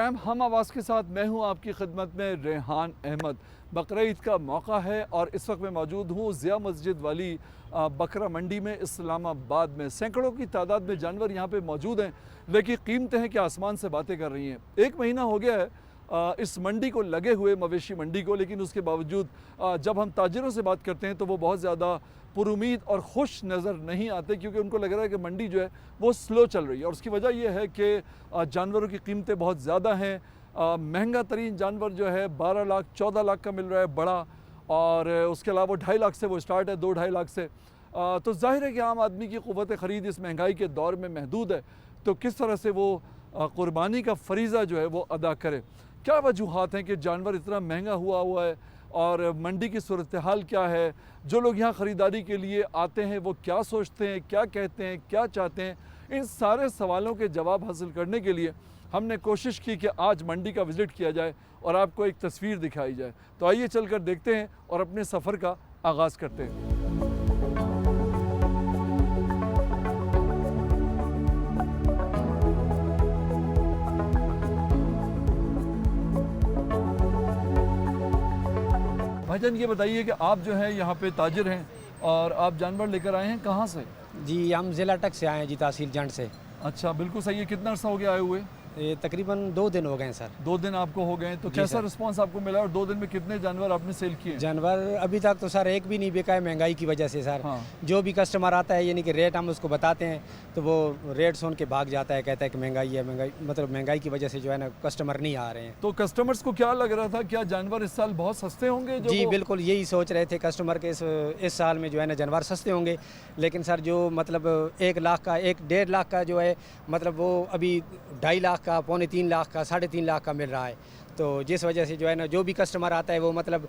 Programme हम आवाज़ के साथ मैं हूं आपकी खिदमत में रेहान अहमद। बकरीद का मौका है और इस वक्त मैं मौजूद हूं ज़िया मस्जिद वाली बकरा मंडी में इस्लामाबाद में। सैकड़ों की तादाद में जानवर यहां पे मौजूद हैं, लेकिन कीमतें हैं कि आसमान से बातें कर रही हैं। एक महीना हो गया है इस मंडी को लगे हुए, मवेशी मंडी को, लेकिन उसके बावजूद जब हम ताजिरों से बात करते हैं तो वो बहुत ज़्यादा पुरुमीद और खुश नज़र नहीं आते, क्योंकि उनको लग रहा है कि मंडी जो है वो स्लो चल रही है। और उसकी वजह यह है कि जानवरों की कीमतें बहुत ज़्यादा हैं। महंगा तरीन जानवर जो है 12 लाख 14 लाख का मिल रहा है बड़ा, और उसके अलावा 2.5 लाख से वो स्टार्ट है, 2-2.5 लाख से। तो जाहिर है कि आम आदमी की क़ुव्वत ख़रीद इस महंगाई के दौर में महदूद है, तो किस तरह से वो क़ुरबानी का फ़रीज़ा जो है वो अदा करे। क्या वजूहात हैं कि जानवर इतना महंगा हुआ है और मंडी की सूरत हाल क्या है? जो लोग यहाँ ख़रीदारी के लिए आते हैं वो क्या सोचते हैं, क्या कहते हैं, क्या चाहते हैं? इन सारे सवालों के जवाब हासिल करने के लिए हमने कोशिश की कि आज मंडी का विज़िट किया जाए और आपको एक तस्वीर दिखाई जाए। तो आइए चलकर देखते हैं और अपने सफ़र का आगाज़ करते हैं। भाईजान, ये बताइए कि आप जो है यहाँ पे ताजिर हैं और आप जानवर लेकर आए हैं कहाँ से? जी, हम ज़िला टक से आए हैं जी, तहसील जंड से। अच्छा, बिल्कुल सही है। कितना अर्सा हो गया आए हुए? ये तकरीबन 2 दिन हो गए हैं सर। 2 दिन आपको हो गए, तो कैसा रिस्पांस आपको मिला और 2 दिन में कितने जानवर आपने सेल किए? जानवर अभी तक तो सर एक भी नहीं बिका है, महंगाई की वजह से सर। हाँ। जो भी कस्टमर आता है, यानी कि रेट हम उसको बताते हैं तो वो रेट सुन के भाग जाता है, कहता है कि महंगाई है, महंगाई मतलब महंगाई की वजह से जो है ना कस्टमर नहीं आ रहे हैं। तो कस्टमर्स को क्या लग रहा था, क्या जानवर इस साल बहुत सस्ते होंगे? जी बिल्कुल, यही सोच रहे थे कस्टमर के इस साल में जो है ना जानवर सस्ते होंगे, लेकिन सर जो मतलब 1 लाख का 1-1.5 लाख का जो है, मतलब वो अभी 2.5 लाख का, 2.25-3 लाख का, 3.5 लाख का मिल रहा है। तो जिस वजह से जो है ना जो भी कस्टमर आता है वो मतलब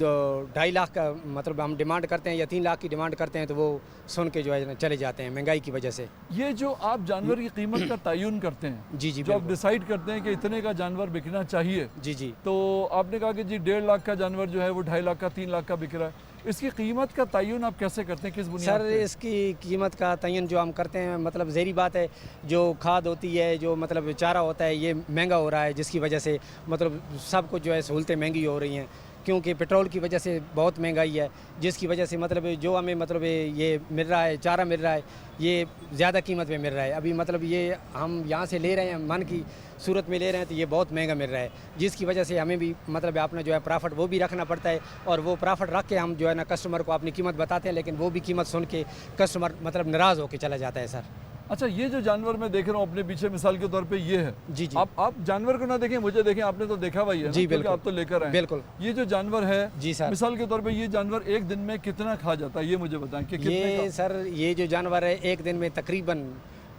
2.5 लाख का मतलब हम डिमांड करते हैं या 3 लाख की डिमांड करते हैं, तो वो सुन के जो है ना चले जाते हैं महंगाई की वजह से। ये जो आप जानवर की कीमत का तयन करते हैं, जी जी, जो आप डिसाइड करते हैं कि इतने का जानवर बिकना चाहिए, जी जी, तो आपने कहा कि जी 1.5 लाख का जानवर जो है वो 2.5 लाख का, 3 लाख का बिक रहा है। इसकी कीमत का तयन आप कैसे करते हैं, किस बुनियाद सर? पे? इसकी कीमत का तयन जो हम करते हैं, मतलब ज़हरी बात है, जो खाद होती है, जो मतलब चारा होता है, ये महंगा हो रहा है, जिसकी वजह से मतलब सब कुछ जो है सहूलतें महंगी हो रही हैं, क्योंकि पेट्रोल की वजह से बहुत महंगाई है, जिसकी वजह से मतलब जो हमें मतलब ये मिल रहा है, चारा मिल रहा है, ये ज़्यादा कीमत में मिल रहा है। अभी मतलब ये हम यहाँ से ले रहे हैं, मन की सूरत में ले रहे हैं, तो ये बहुत महंगा मिल रहा है, जिसकी वजह से हमें भी मतलब अपना जो है प्रॉफिट वो भी रखना पड़ता है, और वो प्रॉफिट रख के हम जो है ना कस्टमर को अपनी कीमत बताते हैं, लेकिन वो भी कीमत सुन के कस्टमर मतलब नाराज़ होकर चला जाता है सर। अच्छा, ये जो जानवर मैं देख रहा हूँ अपने पीछे, मिसाल के तौर पे ये है। जी जी, आप जानवर को ना देखें, मुझे देखें, आपने तो देखा हुआ ही है। जी बिल्कुल, आप तो लेकर आए। बिल्कुल। ये जो जानवर है, जी सर, मिसाल के तौर पे ये जानवर एक दिन में कितना खा जाता है, ये मुझे बताएं कि कितने ये का? सर ये जो जानवर है एक दिन में तकरीबन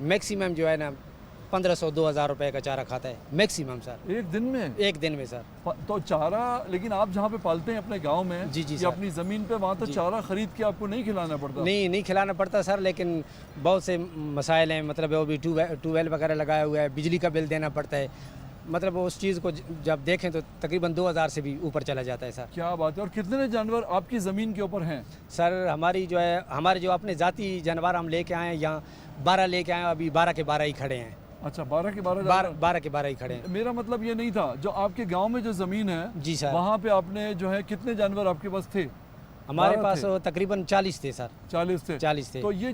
मैक्सिमम जो है ना 1500-2000 रुपए का चारा खाता है, मैक्सिमम सर। एक दिन में? एक दिन में सर। तो चारा, लेकिन आप जहाँ पे पालते हैं अपने गांव में, जी जी या सर, अपनी ज़मीन पे, वहाँ तो चारा खरीद के आपको नहीं खिलाना पड़ता? नहीं खिलाना पड़ता सर, लेकिन बहुत से मसाइल हैं, मतलब वो भी ट्यूबवेल वगैरह लगाया हुआ है, बिजली का बिल देना पड़ता है, मतलब उस चीज़ को जब देखें तो तकरीबन 2000 से भी ऊपर चला जाता है सर। क्या बात है। और कितने जानवर आपकी ज़मीन के ऊपर हैं? सर हमारी जो है, हमारे जो अपने ज़ाती जानवर हम लेके आए हैं, यहाँ 12 लेके आए हैं, अभी 12 के 12 ही खड़े हैं। अच्छा, 12 के 12 12 के 12 ही खड़े हैं। मेरा मतलब ये नहीं था, जो आपके गांव में जो ज़मीन है, जी सर, वहाँ पे आपने जो है कितने जानवर आपके पास थे? हमारे 12 पास थे? तकरीबन 40 थे सर। 40 थे। 40 थे। तो ये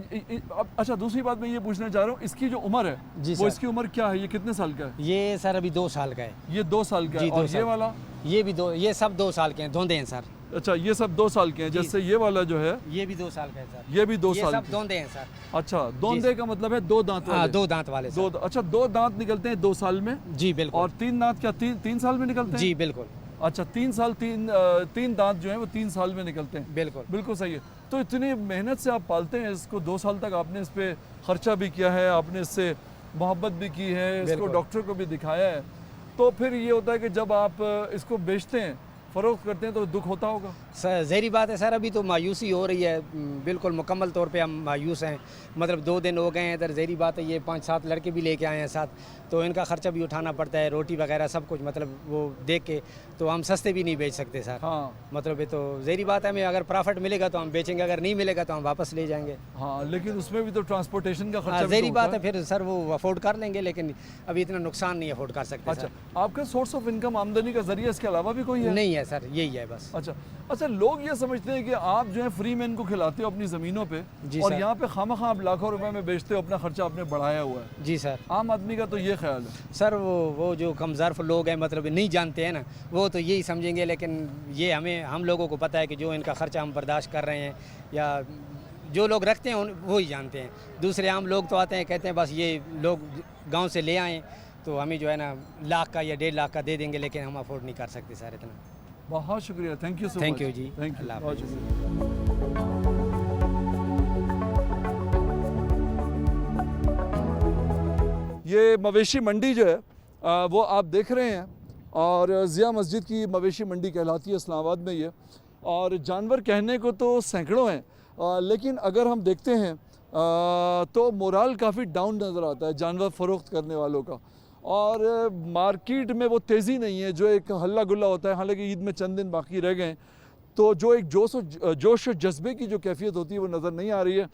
अच्छा, दूसरी बात मैं ये पूछना चाह रहा हूँ, इसकी जो उम्र है, जी वो सर, इसकी उम्र क्या है? ये कितने साल का है? ये सर अभी 2 साल का है। ये 2 साल का है। जी, 2 और ये साल। वाला? ये भी ये सब 2 साल के हैं, धोंदे हैं सर। अच्छा, ये सब 2 साल के हैं। जी। जैसे ये वाला जो है, ये भी 2 साल का है सर। ये भी 2 ये साल सब के। धोंदे हैं सर। अच्छा, दोंदे का मतलब है 2 दांत हाँ, वाले? 2 दांत वाले सर। अच्छा, 2 दांत निकलते हैं 2 साल में? जी बिल्कुल। और 3 दांत क्या 3 साल में निकलते हैं? जी बिल्कुल। अच्छा, 3 दांत जो है वो 3 साल में निकलते हैं। बिल्कुल बिल्कुल सही है। तो इतनी मेहनत से आप पालते हैं इसको, 2 साल तक आपने इस पे खर्चा भी किया है, आपने इससे मोहब्बत भी की है, इसको डॉक्टर को भी दिखाया है, तो फिर ये होता है कि जब आप इसको बेचते हैं फ़रोख्त करते हैं तो दुख होता होगा। सर ज़हरी बात है सर, अभी तो मायूसी हो रही है, बिल्कुल मुकम्मल तौर पे हम मायूस हैं। मतलब 2 दिन हो गए हैं इधर, ज़हरी बात है ये 5-7 लड़के भी लेके आए हैं साथ, तो इनका ख़र्चा भी उठाना पड़ता है, रोटी वगैरह सब कुछ, मतलब वो देख के तो हम सस्ते भी नहीं बेच सकते सर। हाँ मतलब ये तो ज़हरी बात है, हमें अगर प्रॉफिट मिलेगा तो हम बेचेंगे, अगर नहीं मिलेगा तो हम वापस ले जाएंगे। हाँ, लेकिन उसमें भी तो ट्रांसपोर्टेशन का खर्चा हाँ भी ज़हरी तो बात होता है, फिर सर वो अफोर्ड कर लेंगे, लेकिन अभी इतना नुकसान नहीं अफोर्ड कर सकते अच्छा, सर। आपका सोर्स ऑफ इनकम, आमदनी का जरिया इसके अलावा भी कोई है? नहीं है सर, यही है बस। अच्छा अच्छा, लोग ये समझते हैं कि आप जो है फ्री में इनको खिलाते हो अपनी ज़मीनों पे, जी और सर। यहाँ पे खामखा आप लाखों रुपए में बेचते हो, अपना खर्चा आपने बढ़ाया हुआ है। जी सर। आम आदमी का तो ये ख्याल है। सर वो जो कमज़ारफ लोग हैं, मतलब नहीं जानते हैं ना, वो तो यही समझेंगे, लेकिन ये हम लोगों को पता है कि जो इनका ख़र्चा हम बर्दाश्त कर रहे हैं, या जो लोग रखते हैं वो ही जानते हैं। दूसरे आम लोग तो आते हैं, कहते हैं बस ये लोग गांव से ले आएँ तो हमें जो है ना लाख का या 1.5 लाख का दे देंगे, लेकिन हम अफोर्ड नहीं कर सकते सर इतना। बहुत शुक्रिया, thank you so much. Thank you जी, थैंक यू, अल्लाह बहुत हाफ़िज़। शुक्रिया। ये मवेशी मंडी जो है वो आप देख रहे हैं, और ज़िया मस्जिद की मवेशी मंडी कहलाती है इस्लामाबाद में ये। और जानवर कहने को तो सैकड़ों हैं, लेकिन अगर हम देखते हैं तो मोराल काफ़ी डाउन नज़र आता है जानवर फ़रोख्त करने वालों का, और मार्केट में वो तेज़ी नहीं है जो एक हल्ला गुल्ला होता है। हालांकि ईद में चंद दिन बाकी रह गए, तो जो एक जोश और जज्बे की जो कैफियत होती है वो नज़र नहीं आ रही है।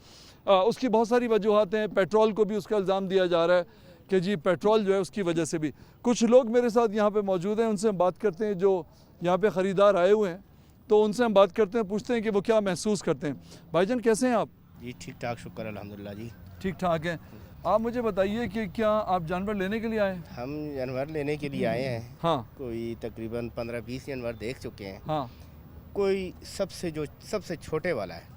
उसकी बहुत सारी वजूहत हैं। पेट्रोल को भी उसका इल्ज़ाम दिया जा रहा है कि जी पेट्रोल जो है उसकी वजह से भी। कुछ लोग मेरे साथ यहाँ पे मौजूद हैं, उनसे हम बात करते हैं, जो यहाँ पे ख़रीदार आए हुए हैं, तो उनसे हम बात करते हैं, पूछते हैं कि वो क्या महसूस करते हैं। भाईजान कैसे हैं आप? जी ठीक ठाक, शुक्र अल्हम्दुलिल्लाह जी। ठीक ठाक हैं। आप मुझे बताइए कि क्या आप जानवर लेने के लिए आए? हम जानवर लेने के लिए आए हैं। हाँ कोई तकरीबन 15-20 जानवर देख चुके हैं। हाँ। कोई सबसे छोटे वाला है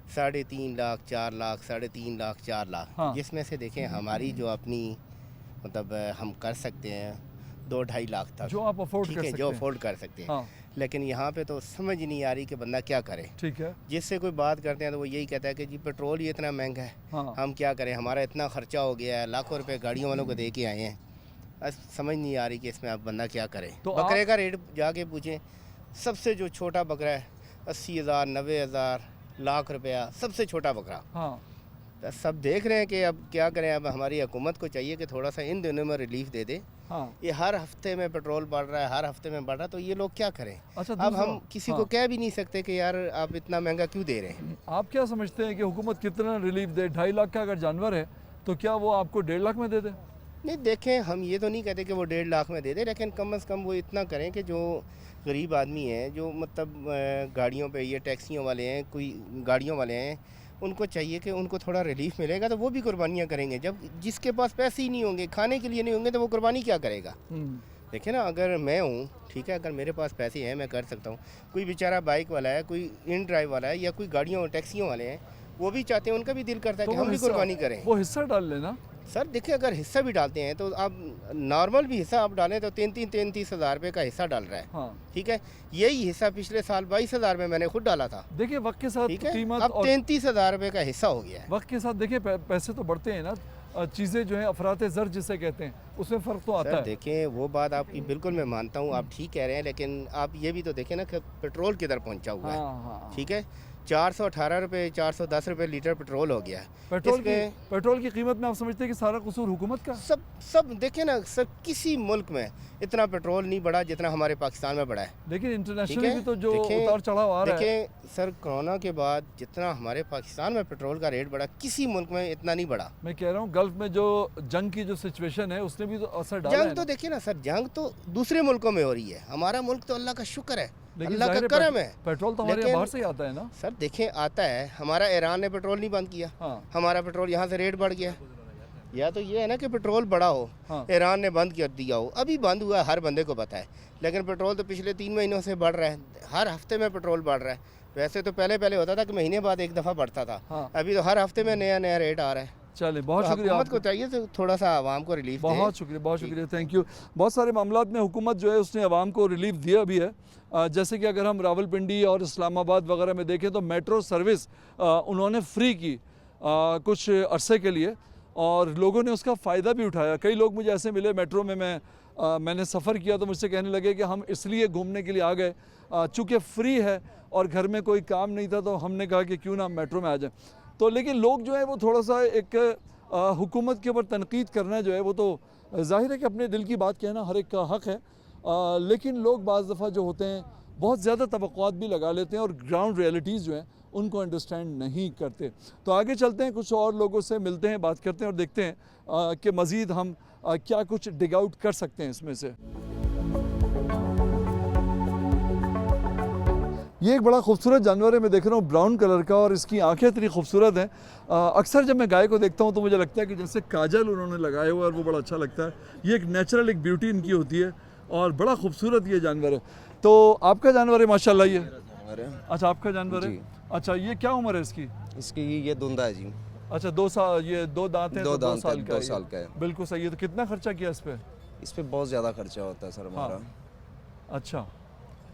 3.5 लाख, 4 लाख, 3.5 लाख, 4 लाख, हाँ। जिसमें से देखें हमारी जो अपनी मतलब हम कर सकते हैं 2-2.5 लाख तक, जो आप अफोर्ड ठीक कर है, सकते जो हैं। अफोर्ड कर सकते हैं। हाँ लेकिन यहाँ पे तो समझ ही नहीं आ रही कि बंदा क्या करे। ठीक है। जिससे कोई बात करते हैं तो वो यही कहता है कि जी पेट्रोल ही इतना महंगा है, हाँ हम क्या करें, हमारा इतना खर्चा हो गया है, लाखों रुपए गाड़ियों वालों को दे के आए हैं, बस समझ नहीं आ रही कि इसमें अब बंदा क्या करे। तो बकरे का रेट जाके पूछें, सबसे जो छोटा बकरा है 80,000, 90,000, लाख रुपया, सबसे छोटा बकरा। हाँ। तो सब देख रहे हैं कि अब क्या करें। अब हमारी हुकूमत को चाहिए कि थोड़ा सा इन दिनों में रिलीफ दे दे। हाँ। ये हर हफ्ते में पेट्रोल बढ़ रहा है, हर हफ्ते में बढ़ रहा है, तो ये लोग क्या करें। अच्छा, अब दूसरा- हम किसी हाँ। को कह भी नहीं सकते कि यार आप इतना महंगा क्यों दे रहे हैं। आप क्या समझते हैं कि हुकूमत कितना रिलीफ दे? 2.5 लाख का अगर जानवर है तो क्या वो आपको 1.5 लाख में दे दे? नहीं देखें, हम ये तो नहीं कहते कि वो 1.5 लाख में दे दे, लेकिन कम से कम वो इतना करें कि जो गरीब आदमी है, जो मतलब गाड़ियों पे ये टैक्सियों वाले हैं, कोई गाड़ियों वाले हैं, उनको चाहिए कि उनको थोड़ा रिलीफ मिलेगा तो वो भी कुर्बानियाँ करेंगे। जब जिसके पास पैसे ही नहीं होंगे, खाने के लिए नहीं होंगे, तो वो कुर्बानी क्या करेगा। देखिए ना, अगर मैं हूँ, ठीक है, अगर मेरे पास पैसे हैं मैं कर सकता हूँ। कोई बेचारा बाइक वाला है, कोई इन ड्राइव वाला है, या कोई गाड़ियों टैक्सियों वाले हैं, वो भी चाहते हैं, उनका भी दिल करता है तो कि वो हम भी हिस्सा- कुर्बानी करें। वो हिस्सा डाल लेना। सर देखिए, अगर हिस्सा भी डालते हैं तो आप नॉर्मल भी हिस्सा आप डालें तो 33 हज़ार रुपये का हिस्सा डाल रहा है। हाँ। ठीक है, यही हिस्सा पिछले साल 22,000 में मैंने खुद डाला था। देखिए वक्त के साथ ठीक है, कीमत अब और 33,000 रुपये का हिस्सा हो गया है। वक्त के साथ देखिए पैसे तो बढ़ते हैं ना, चीज़ें जो है अफरात ज़र जिसे कहते हैं, उसमें फ़र्क तो आता सर है। देखें, वो बात आपकी बिल्कुल मैं मानता हूँ, आप ठीक कह रहे हैं, लेकिन आप ये भी तो देखें ना कि पेट्रोल किधर पहुँचा हुआ है। हाँ हाँ। ठीक है, 418 रुपये, 410 रुपये लीटर पेट्रोल हो गया है। पेट्रोल की कीमत में आप समझते हैं कि सारा कसूर हुकूमत का? सब देखें ना सर, किसी मुल्क में इतना पेट्रोल नहीं बढ़ा जितना हमारे पाकिस्तान में बढ़ा है। लेकिन ठीक इंटरनेशनली है, भी तो जो देखें- उतार चढ़ाव आ रहा है। देखें सर, कोरोना के बाद जितना हमारे पाकिस्तान में पेट्रोल का रेट बढ़ा, किसी मुल्क में इतना नहीं बढ़ा। मैं कह रहा हूँ गल्फ में जो जंग की जो सिचुएशन है उसने भी तो असर डाला है जंग तो ना। देखिए ना सर, जंग तो दूसरे मुल्कों में हो रही है, हमारा मुल्क तो अल्लाह का शुक्र है, लेकिन अल्लाह का ज़ाहिर है करम है। पेट्रोल तो हमारे यहाँ लेकिन- बाहर से ही आता है ना। सर देखें, आता है, हमारा ईरान ने पेट्रोल नहीं बंद किया, हाँ हमारा पेट्रोल यहाँ से रेट बढ़ गया। या तो ये है ना कि पेट्रोल बढ़ा हो, हाँ। ईरान ने बंद कर दिया हो, अभी बंद हुआ है, हर बंदे को पता है, लेकिन पेट्रोल तो पिछले 3 महीनों से बढ़ रहा है, हर हफ्ते में पेट्रोल बढ़ रहा है। वैसे तो पहले होता था कि महीने बाद एक दफ़ा बढ़ता था, हाँ। अभी तो हर हफ्ते में नया नया रेट आ रहा है। चलिए, बहुत तो शुक्रिया हुकूमत को आपका। चाहिए तो थोड़ा सा आवाम को रिलीफ दे। बहुत शुक्रिया, थैंक यू। बहुत सारे मामलात में हुकूमत जो है उसने आवाम को रिलीफ दिया भी है। जैसे कि अगर हम रावलपिंडी और इस्लामाबाद वगैरह में देखें तो मेट्रो सर्विस उन्होंने फ्री की कुछ अरसे के लिए, और लोगों ने उसका फ़ायदा भी उठाया। कई लोग मुझे ऐसे मिले मेट्रो में, मैं मैंने सफ़र किया तो मुझसे कहने लगे कि हम इसलिए घूमने के लिए आ गए, चूँकि फ्री है और घर में कोई काम नहीं था तो हमने कहा कि क्यों ना मेट्रो में आ जाए। तो लेकिन लोग जो है वो थोड़ा सा एक हुकूमत के ऊपर तनकीद करना जो है वो तो ज़ाहिर है कि अपने दिल की बात कहना हर एक का हक़ है, लेकिन लोग बाज़ दफ़ा जो होते हैं बहुत ज़्यादा तवक्कुआत भी लगा लेते हैं और ग्राउंड रियलिटीज़ जो हैं उनको अंडरस्टैंड नहीं करते। तो आगे चलते हैं, कुछ और लोगों से मिलते हैं, बात करते हैं और देखते हैं कि मज़ीद हम क्या कुछ डिग आउट कर सकते हैं इसमें से। ये एक बड़ा खूबसूरत जानवर है, मैं देख रहा हूँ ब्राउन कलर का और इसकी आंखें इतनी खूबसूरत हैं। अक्सर जब मैं गाय को देखता हूँ तो मुझे लगता है कि जैसे काजल उन्होंने लगाया हुआ है और वो बड़ा अच्छा लगता है। ये एक नेचुरल एक ब्यूटी इनकी होती है और बड़ा खूबसूरत ये जानवर है। तो आपका जानवर है माशाल्लाह ये? अच्छा, आपका जानवर है। अच्छा, ये क्या उम्र है इसकी? इसकी ये धुंधा है जी। अच्छा, 2 साल, ये 2 दांत हैं, तो 2 साल का 2 है। साल का है। बिल्कुल सही है। तो कितना खर्चा किया इस पे? इस पे बहुत ज़्यादा खर्चा होता है सर हमारा। अच्छा,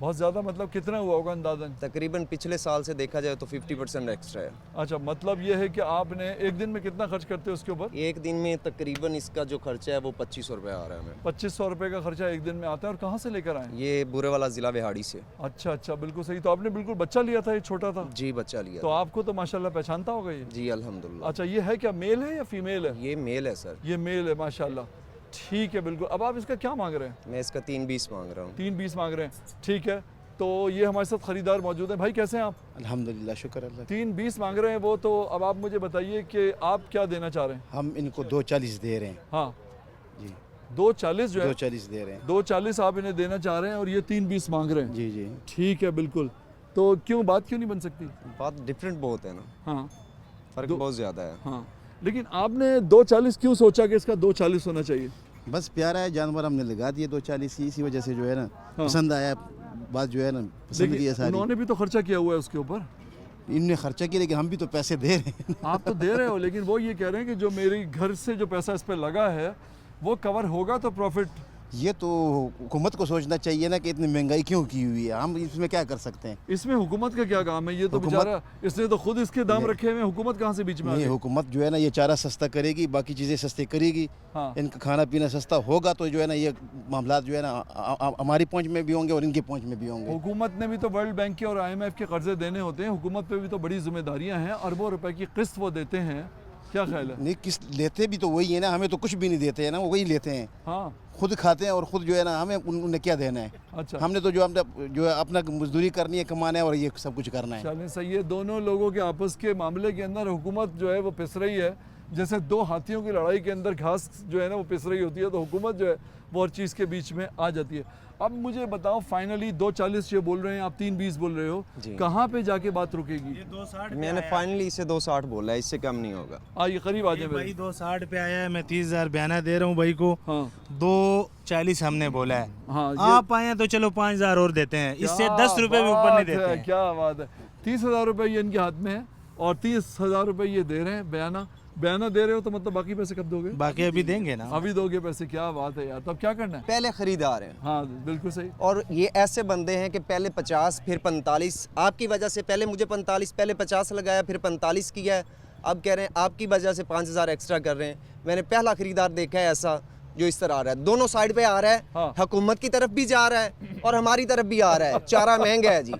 बहुत ज़्यादा, मतलब कितना हुआ होगा अंदाज़न? तकरीबन पिछले साल से देखा जाए तो 50% एक्स्ट्रा है। अच्छा, मतलब ये है कि आपने एक दिन में कितना खर्च करते हो उसके ऊपर? एक दिन में तकरीबन इसका जो खर्चा है वो 2500 रुपये आ रहा है हमें। 2500 रुपये का खर्चा एक दिन में आता है। और कहाँ से लेकर आए? ये बुरे वाला ज़िला बिहाड़ी से। अच्छा अच्छा, बिल्कुल सही। तो आपने बिल्कुल बच्चा लिया था, ये छोटा था? जी, बच्चा लिया तो था। आपको तो माशाल्लाह पहचानता होगा ये? जी अल्हम्दुलिल्लाह। अच्छा, ये है क्या, मेल है या फीमेल है? ये मेल है सर। ये मेल है माशाल्लाह, ठीक है बिल्कुल। अब आप इसका क्या मांग रहे हैं? मैं इसका 320 मांग रहा हूँ। 320 मांग रहे हैं, ठीक है। तो ये हमारे साथ ख़रीदार मौजूद हैं। भाई कैसे हैं आप? अल्हम्दुलिल्लाह, शुक्र अल्लाह। 320 मांग रहे हैं वो, तो अब आप मुझे बताइए कि आप क्या देना चाह रहे हैं? हम इनको 240 दे रहे हैं हाँ जी। 240 जो है, 240 दे रहे हैं 240 आप इन्हें देना चाह रहे हैं और ये 320 मांग रहे हैं। जी जी। ठीक है बिल्कुल। तो क्यों, बात क्यों नहीं बन सकती? बात डिफरेंट बहुत है ना, हाँ फ़र्क बहुत ज़्यादा है। हाँ, लेकिन आपने 240 क्यों सोचा कि इसका 240 होना चाहिए? बस प्यारा है जानवर, हमने लगा दिए 240 इसी वजह से जो है ना पसंद आया। बात जो है ना पसंद की है सारी। उन्होंने भी तो खर्चा किया हुआ है उसके ऊपर। इनने खर्चा किया लेकिन हम भी तो पैसे दे रहे हैं। आप तो दे रहे हो, लेकिन वो ये कह रहे हैं कि जो मेरे घर से जो पैसा इस पर लगा है वो कवर होगा तो प्रॉफिट। ये तो हुकूमत को सोचना चाहिए ना कि इतनी महंगाई क्यों की हुई है, हम इसमें क्या कर सकते हैं। इसमें हुकूमत का क्या काम है? ये तो हुकूमत- बेचारा, इसने तो खुद इसके दाम रखे हुए हैं, हुकूमत कहाँ से बीच में आ नहीं, गई? हुकूमत जो है ना ये चारा सस्ता करेगी, बाकी चीज़ें सस्ती करेगी। हाँ। इनका खाना पीना सस्ता होगा तो जो है ना ये मामला जो है ना हमारी पहुंच में भी होंगे और इनकी पहुंच में भी होंगे। हुकूमत ने भी तो वर्ल्ड बैंक के और IMF के कर्जे देने होते हैं, हुकूमत पे भी तो बड़ी जिम्मेदारियां हैं, अरबों रुपए की किस्त वो देते हैं। क्या ख्याल है? नहीं, किस लेते भी तो वही है ना, हमें तो कुछ भी नहीं देते हैं ना, वो वही लेते हैं। हाँ, खुद खाते हैं और खुद जो है ना हमें उन्हें क्या देना है। अच्छा, हमने तो जो है अपना मजदूरी करनी है, कमाना है और ये सब कुछ करना है। चलें सही है। दोनों लोगों के आपस के मामले के अंदर हुकूमत जो है वो पिस रही है, जैसे दो हाथियों की लड़ाई के अंदर घास जो है ना वो पिस रही होती है, तो हुकूमत जो है वो हर चीज़ के बीच में आ जाती है। अब मुझे बताओ, फाइनली 240 ये बोल रहे हैं, आप 320 बोल रहे हो, कहाँ पे जाके बात रुकेगी? मैंने फाइनली इसे 260 बोला है, इससे कम नहीं होगा। आइए करीब आ जाए भाई 260 पे आया है, मैं 30,000 बयाना दे रहा हूँ भाई को। हाँ 240 हमने बोला है। हाँ, आप आए हैं तो चलो 5,000 और देते हैं, इससे 10 रुपए भी ऊपर नहीं देते हैं। क्या बात है। 30,000 रुपये ये इनके हाथ में है और 30,000 रुपये ये दे रहे हैं। बयाना दे रहे हो तो मतलब बाकी पैसे कब दोगे? बाकी अभी देंगे ना। अभी दोगे पैसे? क्या बात है यार। तब क्या करना है? पहले खरीदार हैं। हाँ बिल्कुल सही। और ये ऐसे बंदे हैं कि पहले 50 फिर 45, आपकी वजह से पहले मुझे 45, पहले 50 लगाया फिर 45 किया है, अब कह रहे हैं आपकी वजह से 5,000 एक्स्ट्रा कर रहे हैं। मैंने पहला खरीदार देखा है ऐसा जो इस तरह आ रहा है, दोनों साइड पे आ रहा है। हाँ। हुकूमत की तरफ भी जा रहा है और हमारी तरफ भी आ रहा है। चारा महंगा है जी,